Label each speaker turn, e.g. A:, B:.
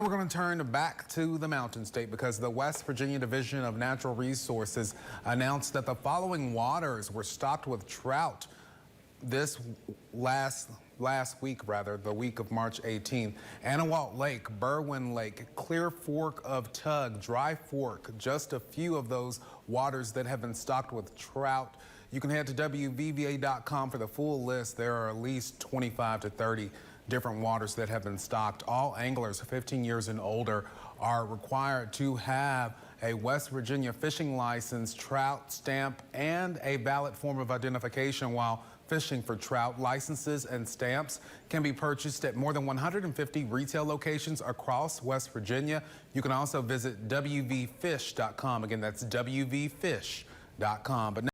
A: We're going to turn back to the Mountain State because the West Virginia Division of Natural Resources announced that the following waters were stocked with trout this last week, the week of March 18th. Anawalt Lake, Berwyn Lake, Clear Fork of Tug, Dry Fork, just a few of those waters that have been stocked with trout. You can head to WVVA.com for the full list. There are at least 25 to 30 different waters that have been stocked. All anglers 15 years and older are required to have a West Virginia fishing license, trout stamp, and a valid form of identification while fishing for trout. Licenses and stamps can be purchased at more than 150 retail locations across West Virginia. You can also visit WVFish.com. Again, that's WVFish.com. But